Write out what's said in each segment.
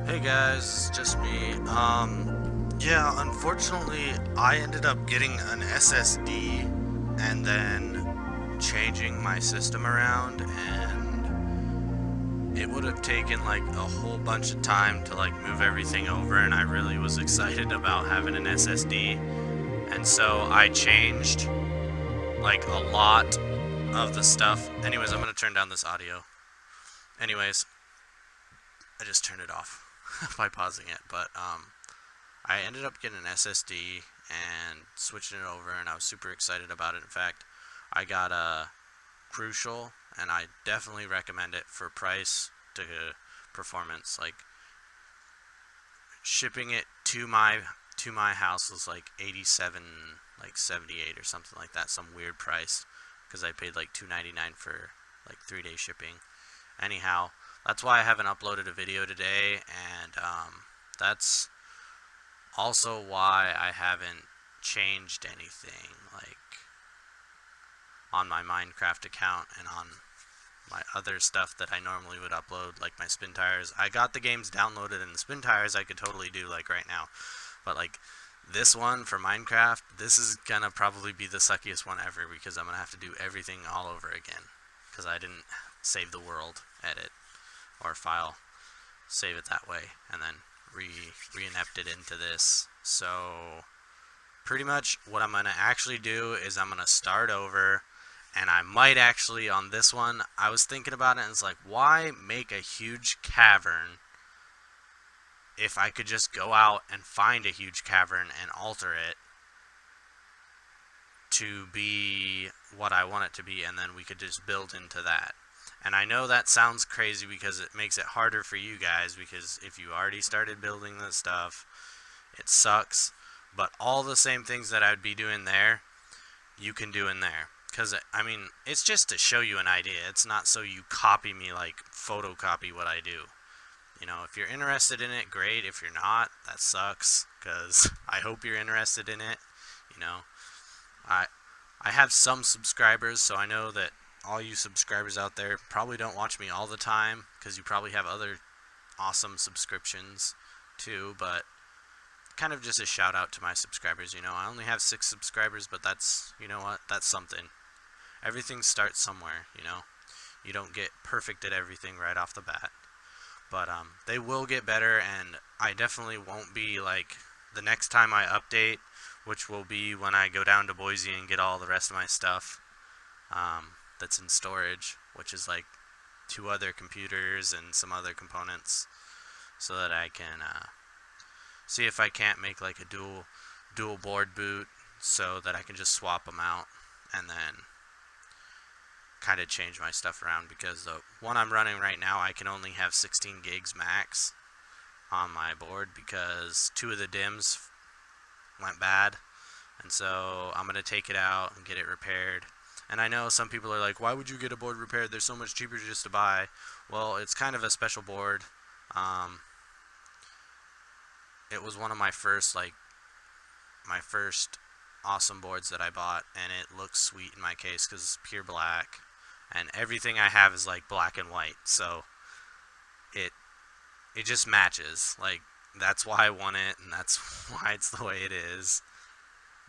Hey guys, it's just me. Yeah, unfortunately, I ended up getting an SSD and then changing my system around, and it would have taken like a whole bunch of time to like move everything over, and I really was excited about having an SSD, and so I changed like a lot of the stuff. Anyways, I'm gonna turn down this audio. Anyways, I just turned it off by pausing it, but I ended up getting an SSD and switching it over, and I was super excited about it. In fact, I got a Crucial, and I definitely recommend it for price to performance. Like shipping it to my house was like 87, like 78 or something like that, some weird price because I paid like 2.99 for like 3-day shipping. Anyhow, that's why I haven't uploaded a video today, and that's also why I haven't changed anything like on my Minecraft account and on my other stuff that I normally would upload, like my spin tires. I got the games downloaded, and the spin tires I could totally do like right now, but like this one for Minecraft, this is gonna probably be the suckiest one ever because I'm gonna have to do everything all over again because I didn't save the world edit or file save it that way and then re-inept it into this. So pretty much what I'm gonna actually do is I'm gonna start over, and I might actually on this one, I was thinking about it and it's like, why make a huge cavern if I could just go out and find a huge cavern and alter it to be what I want it to be, and then we could just build into that. And I know that sounds crazy because it makes it harder for you guys, because if you already started building this stuff, it sucks. But all the same things that I'd be doing there, you can do in there. Because, I mean, it's just to show you an idea. It's not so you copy me, like photocopy what I do. You know, if you're interested in it, great. If you're not, that sucks. Because I hope you're interested in it. You know, I I have some subscribers, so I know that all you subscribers out there probably don't watch me all the time because you probably have other awesome subscriptions too, but kind of just a shout out to my subscribers. You know, I only have 6 subscribers, but that's, you know what, that's something. Everything starts somewhere, you know. You don't get perfect at everything right off the bat, but they will get better, and I definitely won't be like the next time I update, which will be when I go down to Boise and get all the rest of my stuff that's in storage, which is like 2 other computers and some other components, so that I can see if I can't make like a dual board boot, so that I can just swap them out and then kind of change my stuff around, because the one I'm running right now, I can only have 16 gigs max on my board because 2 of the DIMMs went bad, and so I'm gonna take it out and get it repaired. And I know some people are like, why would you get a board repaired? They're so much cheaper just to buy. Well, it's kind of a special board. Um, it was one of my first awesome boards that I bought, and it looks sweet in my case because it's pure black, and everything I have is like black and white, so it it just matches. Like, that's why I want it, and that's why it's the way it is.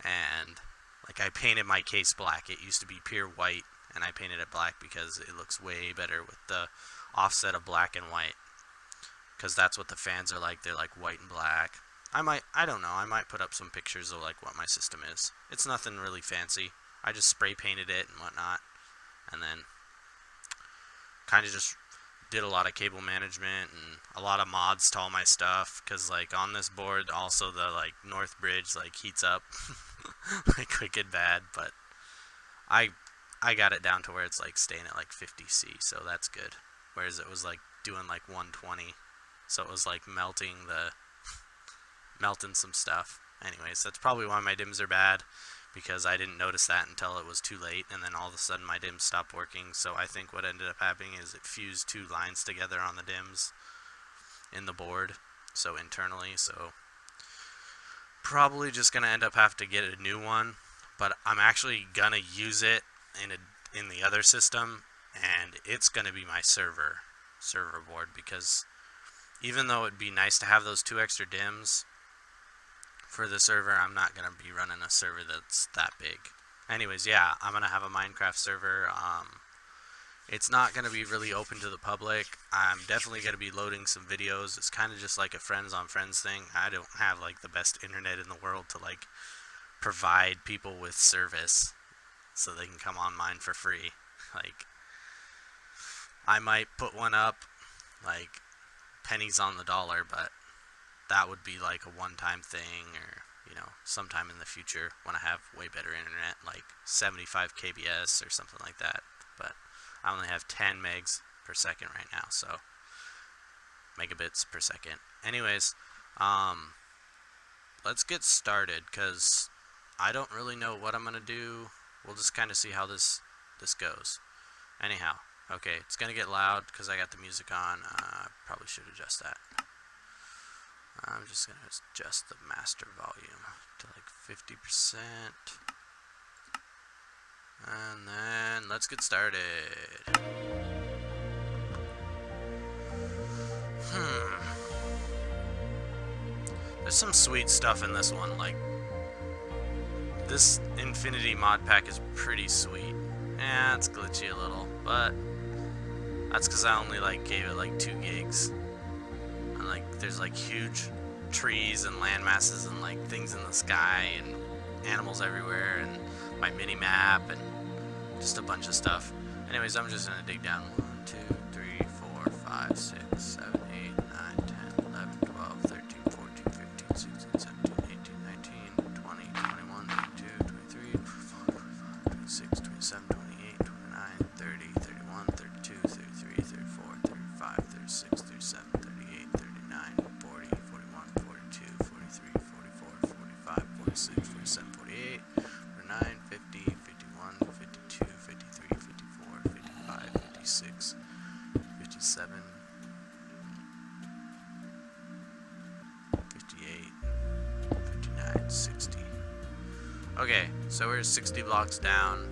And like, I painted my case black. It used to be pure white, and I painted it black because it looks way better with the offset of black and white. Because that's what the fans are like. They're like white and black. I don't know. I might put up some pictures of like what my system is. It's nothing really fancy. I just spray painted it and whatnot, and then kind of just did a lot of cable management and a lot of mods to all my stuff, because like on this board also the like north bridge like heats up like wicked bad, but I I got it down to where it's like staying at like 50°C, so that's good. Whereas it was like doing like 120, so it was like melting some stuff. Anyways, that's probably why my DIMMs are bad, because I didn't notice that until it was too late, and then all of a sudden my DIMMs stopped working. So I think what ended up happening is it fused 2 lines together on the DIMMs in the board, so internally. So probably just gonna end up have to get a new one, but I'm actually gonna use it in the other system, and it's gonna be my server board, because even though it'd be nice to have those 2 extra DIMMs for the server, I'm not going to be running a server that's that big. Anyways, yeah, I'm going to have a Minecraft server. It's not going to be really open to the public. I'm definitely going to be loading some videos. It's kind of just like a friends on friends thing. I don't have like the best internet in the world to like provide people with service so they can come on mine for free. Like, I might put one up like pennies on the dollar, but that would be like a one-time thing, or you know, sometime in the future when I have way better internet, like 75 kbs or something like that. But I only have 10 megs per second right now, so megabits per second. Anyways, let's get started, because I don't really know what I'm gonna do. We'll just kind of see how this goes. Anyhow, okay, it's gonna get loud because I got the music on. Probably should adjust that. I'm just gonna adjust the master volume to like 50%. And then let's get started. There's some sweet stuff in this one. Like, this Infinity mod pack is pretty sweet. Yeah, it's glitchy a little, but that's because I only like gave it like 2 gigs. And like, there's like huge trees and land masses and like things in the sky and animals everywhere and my mini map and just a bunch of stuff. Anyways, I'm just gonna dig down 1, 2, 3, 4, 5, 6, 7, 8, 9, 10, 11, 12, 13, 14, 15, 16, 17, 18, 19, 20, 21, 22, 23, 24, 25, 26, 27, 28, 29, 30, 31, 32, 33, 34, 35, 36, 37, 38, 39, 40, 41, 42, 43, 44, 45, 46, 47, 48, 49, 50, 51, 52, 53, 54, 55, 56, 57, 58, 59, 60. Okay, so we're 60 blocks down.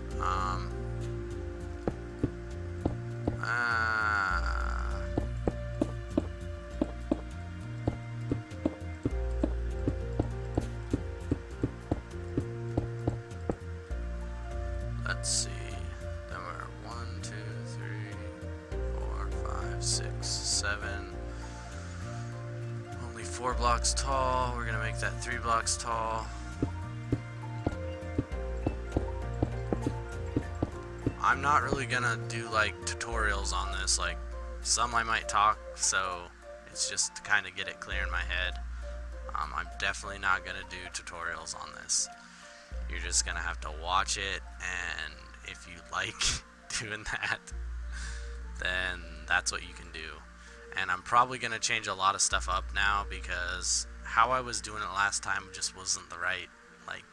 Let's see. Then we're 1, 2, 3, 4, 5, 6, 7. Only 4 blocks tall. We're gonna make that 3 blocks tall. I'm not really gonna do like tutorials on this. Like, some I might talk, so it's just to kind of get it clear in my head. I'm definitely not gonna do tutorials on this. You're just gonna have to watch it, and if you like doing that, then that's what you can do. And I'm probably gonna change a lot of stuff up now, because how I was doing it last time just wasn't the right, like,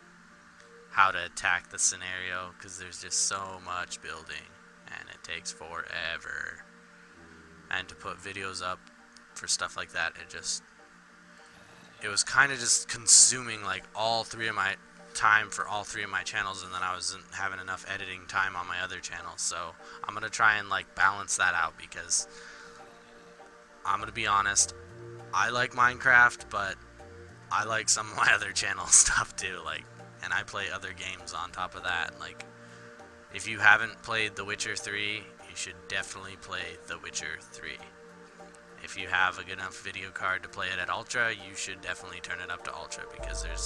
how to attack the scenario, because there's just so much building and it takes forever. And to put videos up for stuff like that, it was kind of just consuming like all 3 of my time for all 3 of my channels, and then I wasn't having enough editing time on my other channels. So I'm gonna try and like balance that out, because I'm gonna be honest, I like Minecraft, but I like some of my other channel stuff too, like, and I play other games on top of that. Like, if you haven't played The Witcher 3, you should definitely play The Witcher 3. If you have a good enough video card to play it at Ultra, you should definitely turn it up to Ultra, because there's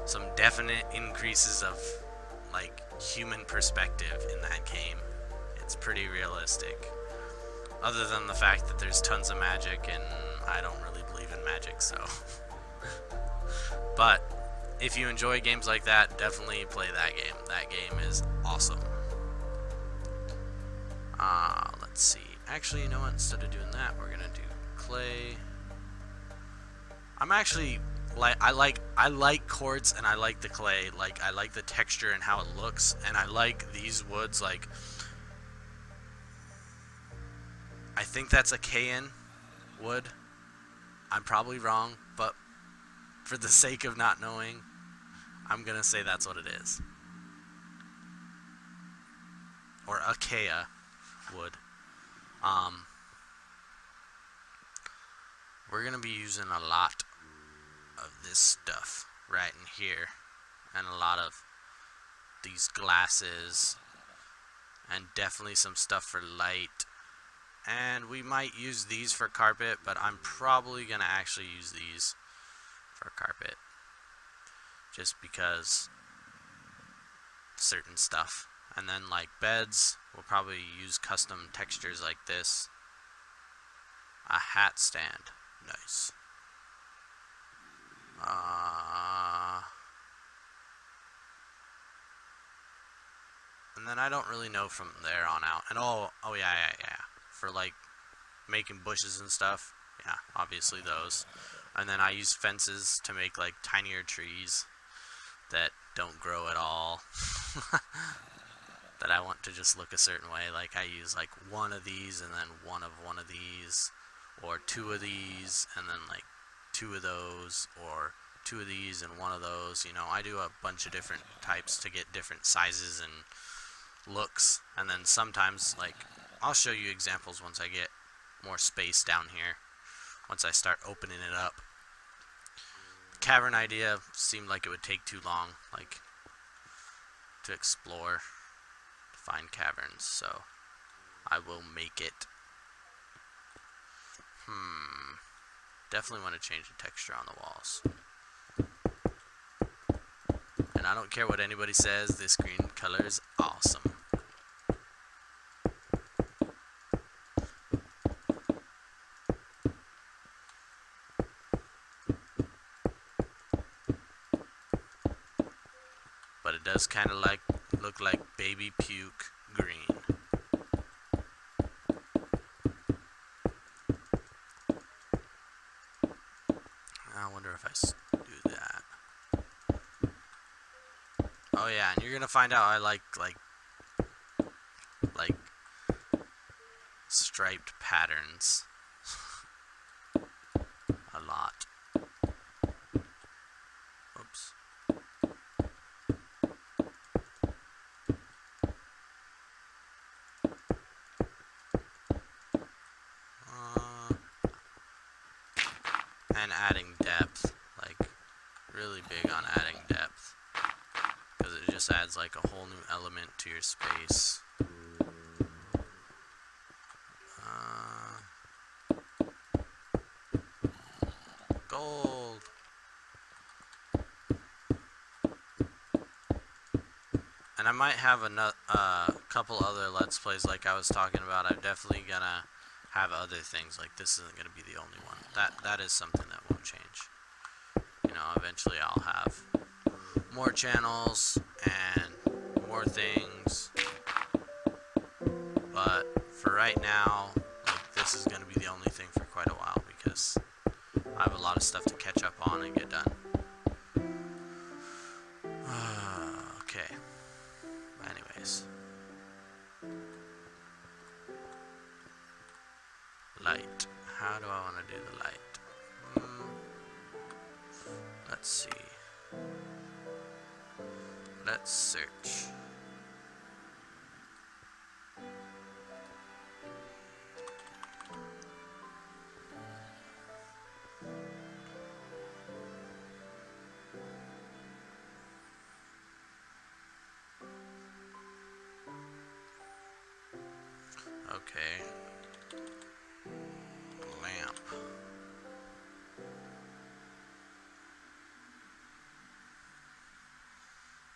some definite increases of like human perspective in that game. It's pretty realistic. Other than the fact that there's tons of magic, and I don't really believe in magic, so. But if you enjoy games like that, definitely play that game. That game is awesome. Let's see. Actually, you know what? Instead of doing that, we're gonna do clay. I'm actually I like quartz, and I like the clay. Like, I like the texture and how it looks, and I like these woods. Like, I think that's a Achaean wood. I'm probably wrong, but for the sake of not knowing, I'm gonna say that's what it is. Or Achaea wood. we're gonna be using a lot of this stuff right in here, and a lot of these glasses, and definitely some stuff for light. And we might use these for carpet, but I'm probably gonna actually use these for carpet, just because certain stuff. And then like beds, we'll probably use custom textures like this. A hat stand, nice. And then I don't really know from there on out. And oh yeah. For like making bushes and stuff, yeah, obviously those. And then I use fences to make like tinier trees that don't grow at all. That I want to just look a certain way. Like I use like one of these and then one of these, or two of these and then like two of those, or two of these and one of those. You know, I do a bunch of different types to get different sizes and looks. And then sometimes, like, I'll show you examples once I get more space down here, once I start opening it up. The cavern idea seemed like it would take too long, like, to explore, to find caverns, so I will make it. Definitely want to change the texture on the walls. And I don't care what anybody says, this green color is awesome. But it does kind of like look like baby puke green. I wonder if I do that. Oh yeah, and you're gonna find out I like striped patterns a lot. Oops. And adding depth, like really big on adding depth, because it just adds like a whole new element to your space. Gold. And I might have a couple other Let's Plays like I was talking about. I'm definitely gonna have other things, like this isn't gonna be the only one. That is something that won't change. You know, eventually I'll have more channels and more things. But for right now, like, this is gonna be the only thing for quite a while, because I have a lot of stuff to catch up on and get done. Okay. Anyways. Light. How do I want to do the light? Let's see. Let's search. Okay. Lamp.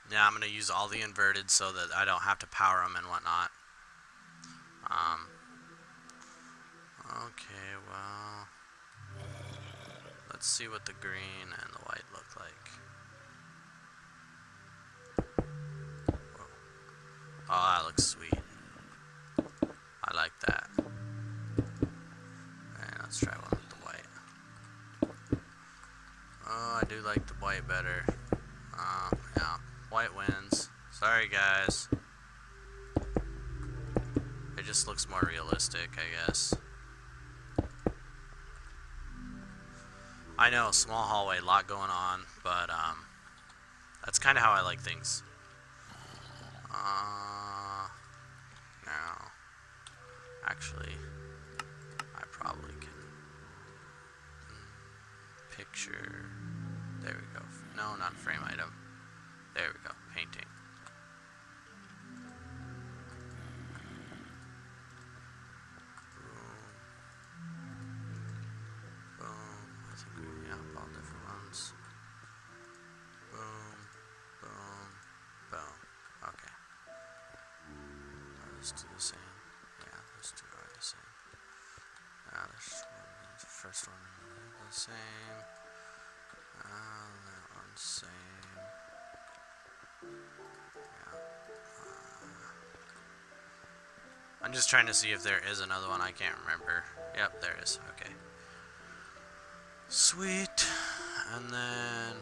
Yeah, I'm going to use all the inverted so that I don't have to power them and whatnot. Okay, well, let's see what the green and the white look like. Whoa. Oh, that looks sweet. I like that. And let's try one with the white. Oh, I do like the white better. Yeah, white wins. Sorry, guys. It just looks more realistic, I guess. I know, small hallway, lot going on, but that's kind of how I like things. Now, actually, I probably can. picture. There we go. No, not frame item. There we go. Painting. Boom. I think we have all different ones. Boom. Boom. Boom. Okay. Those two the same. Yeah, those two are the same. There's one, the first one the same. That one's same. Yeah. I'm just trying to see if there is another one. I can't remember. Yep, there is. Okay. Sweet. And then...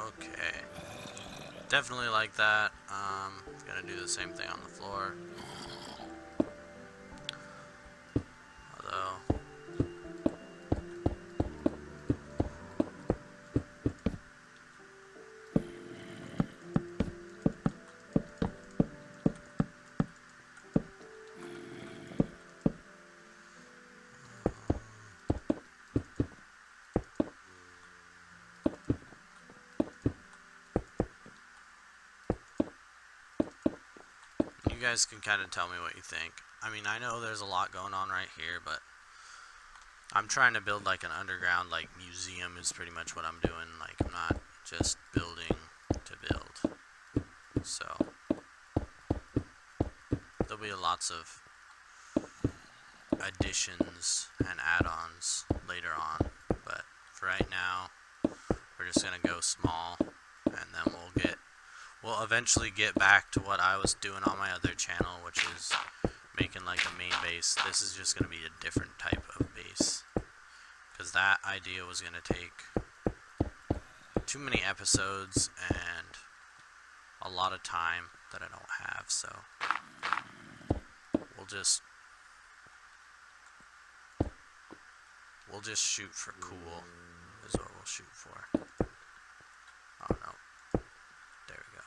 Okay. Definitely like that. Gonna do the same thing on the floor. Although... you guys can kind of tell me what you think. I mean, I know there's a lot going on right here, but I'm trying to build like an underground like museum is pretty much what I'm doing. Like, I'm not just building to build. So there'll be lots of additions and add-ons later on, but for right now we're just gonna go small, and then we'll eventually get back to what I was doing on my other channel, which is making like a main base. This is just gonna be a different type of base, because that idea was gonna take too many episodes and a lot of time that I don't have, so we'll just shoot for cool is what we'll shoot for. Oh no. There we go.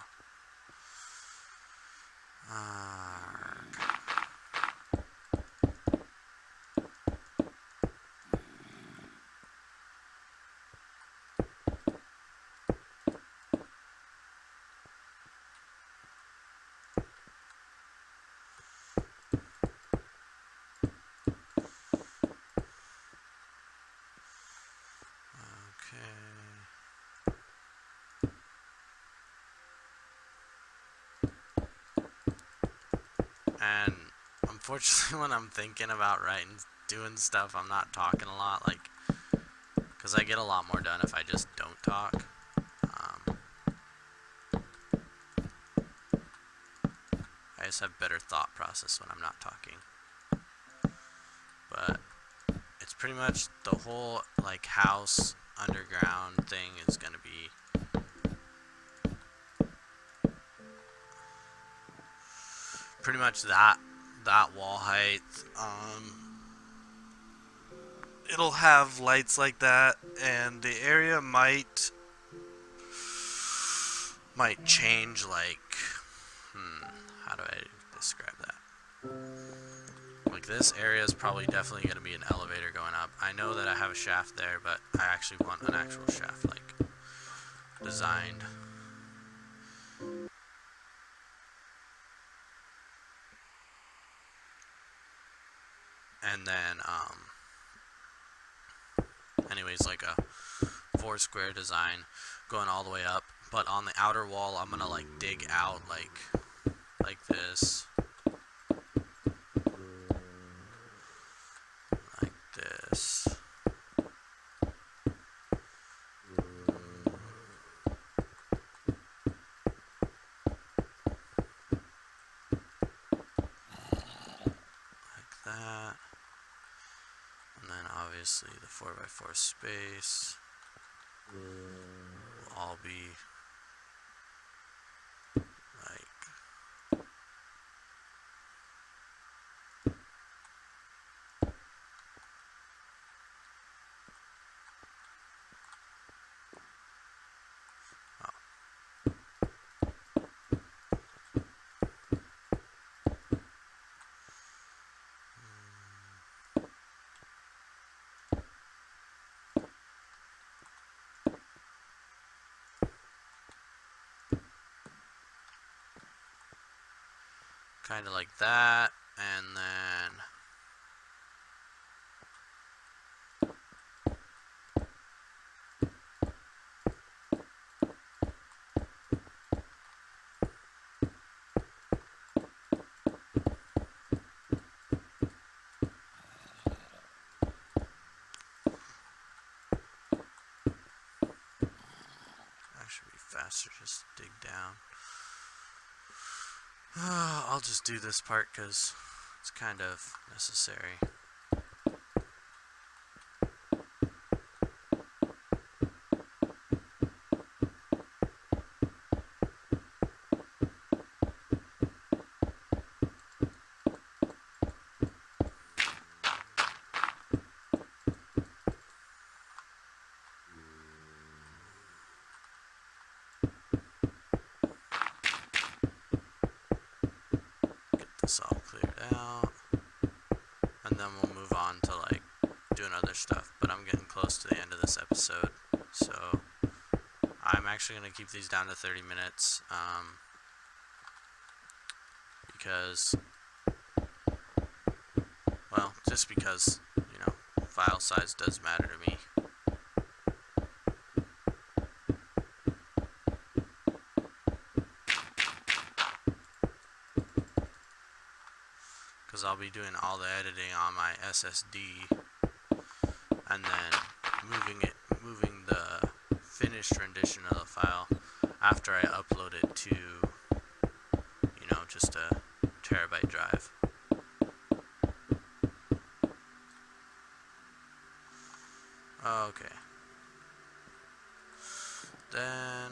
And unfortunately, when I'm thinking about doing stuff, I'm not talking a lot, like, because I get a lot more done if I just don't talk. I just have better thought process when I'm not talking. But it's pretty much the whole, like, house underground thing is going to be pretty much that wall height. It'll have lights like that, and the area might change, like, how do I describe that? Like, this area is probably definitely going to be an elevator going up. I know that I have a shaft there, but I actually want an actual shaft, like, designed. And then, anyways, like a 4 square design going all the way up. But on the outer wall, I'm gonna like dig out like this, like this, Obviously the 4x4 space will all be like kind of like that, and then actually be faster just to dig down. I'll just do this part because it's kind of necessary. This all cleared out, and then we'll move on to like doing other stuff, but I'm getting close to the end of this episode, so I'm actually going to keep these down to 30 minutes, because, well, just because, you know, file size does matter to me. Because I'll be doing all the editing on my SSD, and then moving the finished rendition of the file after I upload it to, you know, just a terabyte drive. Okay. Then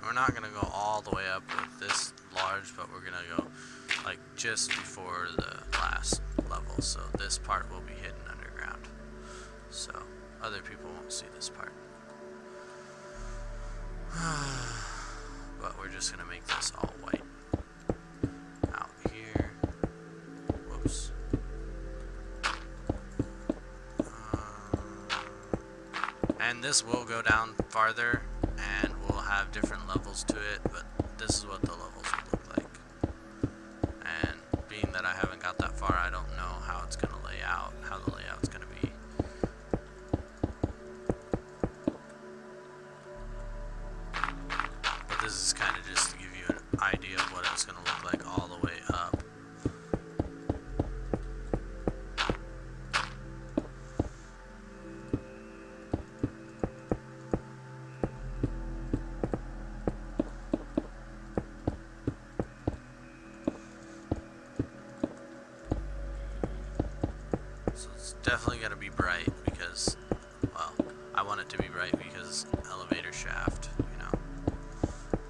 we're not going to go all the way up with this large, but we're going to go like just before the last level, so this part will be hidden underground, so other people won't see this part. But we're just going to make this all white out here. Whoops. And this will go down farther, and we'll have different levels to it, but this is what the levels will look like. And being that I haven't got that far, I don't know how it's going to lay out, how the layout's going to be. But this is kind of just to give you an idea of what it's going to look like all the way up. Definitely going to be bright because, well, I want it to be bright because elevator shaft, you know,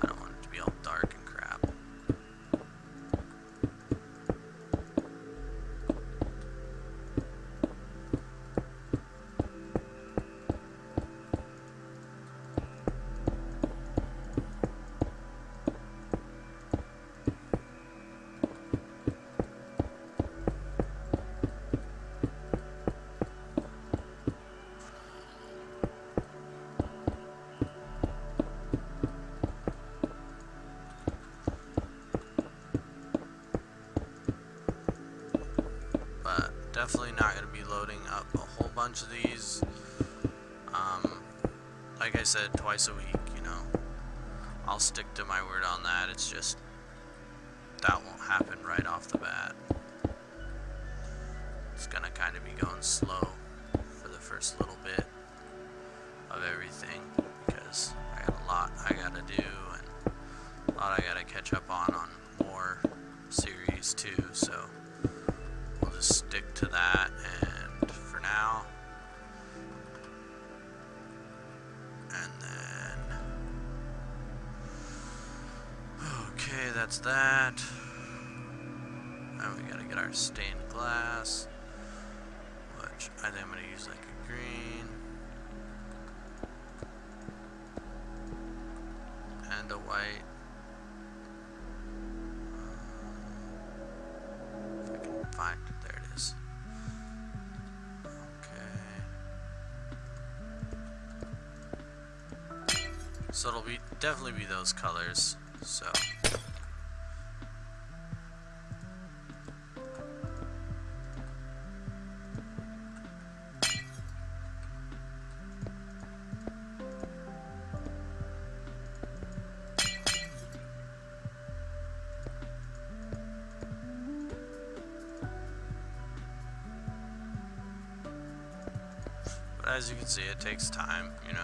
I don't want it to be all dark and crap. Definitely not going to be loading up a whole bunch of these. Like I said, twice a week, you know. I'll stick to my word on that. It's just right off the bat. It's gonna kind of be going slow for the first little bit of everything because I got a lot I gotta do and a lot I gotta catch up on more series too, so we'll just stick to that and for now. And then okay, that's that. Now we gotta get our stained glass, which I think I'm gonna use like a green and a white. If I can find it, there it is. Okay. So it'll be definitely be those colors. So but as you can see, it takes time, you know.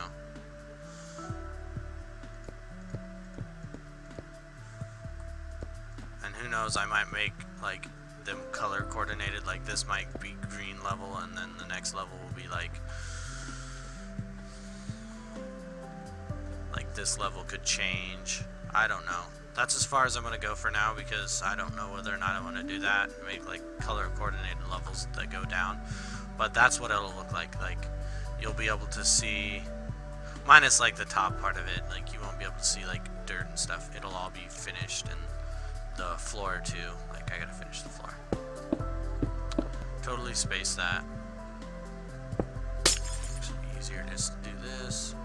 And who knows, I might make like them color coordinated, like this might be green level and then the next level will be like this level could change. I don't know. That's as far as I'm going to go for now because I don't know whether or not I want to do that, make like color coordinated levels that go down. But that's what it'll look like. Like you'll be able to see, minus like the top part of it, like you won't be able to see like dirt and stuff. It'll all be finished, and the floor too. Like I gotta finish the floor. Totally space that. It's easier just to do this.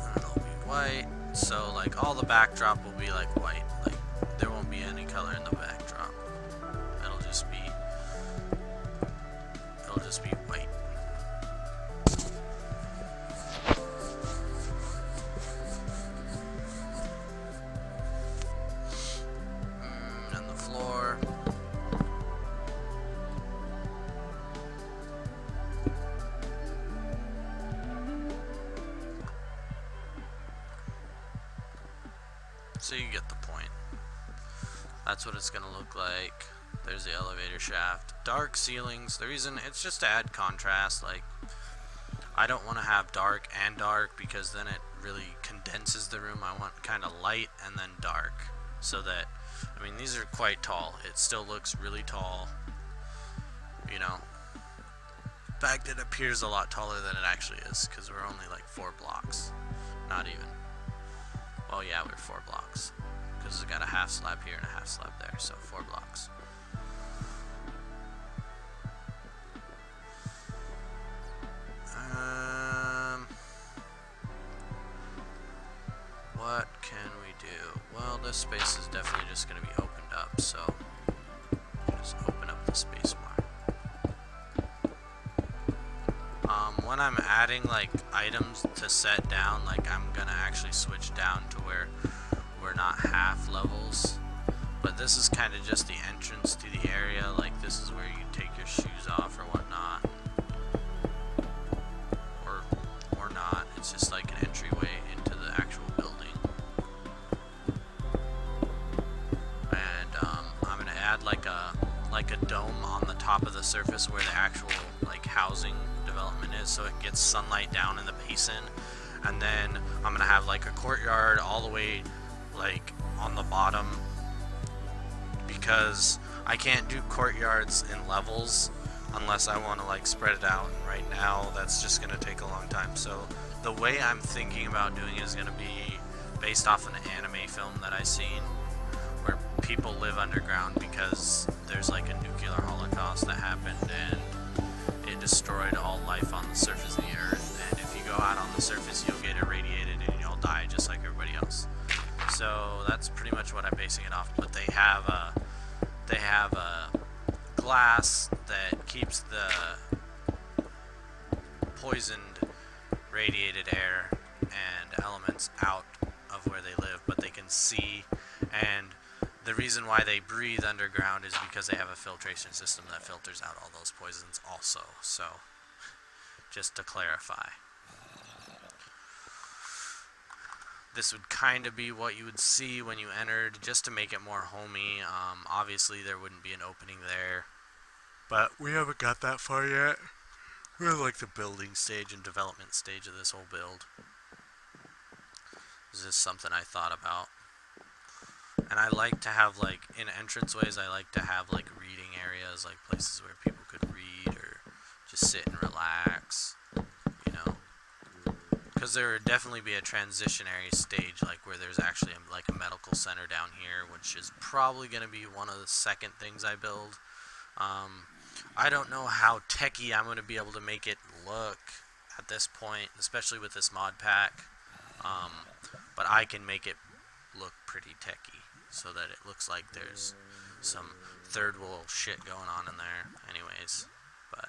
And it'll be white. So like all the backdrop will be like white. Like there won't be any color in the backdrop. It'll just be white. And the floor. So you get the point. That's what it's gonna look like. There's the elevator shaft. Dark ceilings. The reason, it's just to add contrast. Like, I don't want to have dark and dark because then it really condenses the room. I want kind of light and then dark. So that, I mean, these are quite tall. It still looks really tall. You know. In fact, it appears a lot taller than it actually is because we're only like 4 blocks. Not even. Well, yeah, we're 4 blocks. Because it's got a half slab here and a half slab there. So 4 blocks. What can we do? Well, this space is definitely just going to be opened up, so just open up the space bar. When I'm adding like items to set down, like I'm going to actually switch down to where we're not half levels. But this is kind of just the entrance to the area, like this is where you take your shoes off or whatnot. Or not, it's just like an entryway into the actual building. And I'm gonna add like a dome on the top of the surface where the actual like housing development is, so it gets sunlight down in the basin. And then I'm gonna have like a courtyard all the way like on the bottom, because I can't do courtyards in levels unless I want to like spread it out, and right now that's just going to take a long time. So the way I'm thinking about doing it is going to be based off an anime film that I seen where people live underground because there's like a nuclear holocaust that happened and it destroyed all life on the surface of the earth, and if you go out on the surface you'll get irradiated and you'll die just like everybody else. So that's pretty much what I'm basing it off. But they have a glass that keeps the poisoned radiated air and elements out of where they live, but they can see. And the reason why they breathe underground is because they have a filtration system that filters out all those poisons also. So, just to clarify. This would kind of be what you would see when you entered, just to make it more homey. Obviously, there wouldn't be an opening there, but we haven't got that far yet. We're like the building stage and development stage of this whole build. This is something I thought about. And I like to have, like, in entranceways, I like to have, like, reading areas, like places where people could read or just sit and relax, you know. Because there would definitely be a transitionary stage, like where there's actually like a medical center down here, which is probably going to be one of the second things I build. I don't know how techy I'm going to be able to make it look at this point, especially with this mod pack. But I can make it look pretty techy so that it looks like there's some third world shit going on in there anyways. But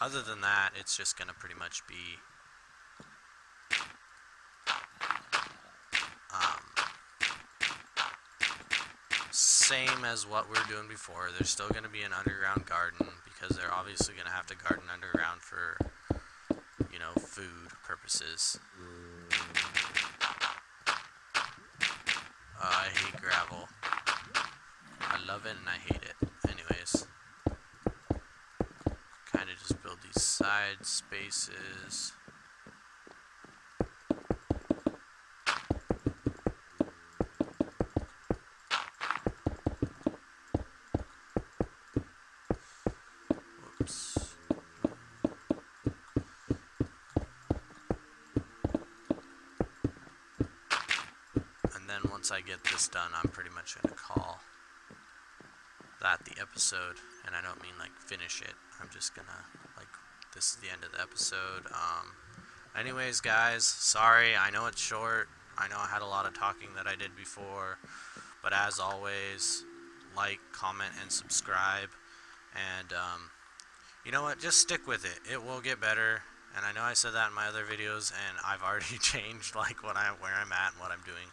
other than that, it's just going to pretty much be same as what we were doing before. There's still going to be an underground garden because they're obviously going to have to garden underground for, you know, food purposes. I hate gravel. I love it and I hate it. Anyways, kind of just build these side spaces. Once I get this done, I'm pretty much going to call that the episode, and I don't mean like finish it. I'm just gonna, like, this is the end of the episode. Anyways, guys, sorry, I know it's short. I know I had a lot of talking that I did before, but as always, like, comment, and subscribe, and you know what, just stick with it. It will get better. And I know I said that in my other videos, and I've already changed, like, where I'm at and what I'm doing.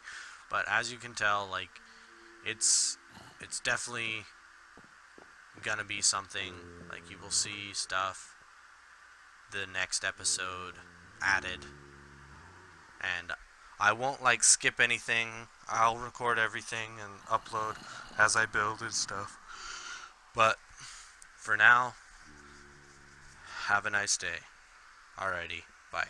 But as you can tell, like, it's definitely gonna be something. Like, you will see stuff the next episode added, and I won't, like, skip anything. I'll record everything and upload as I build and stuff. But for now, have a nice day. Alrighty, bye.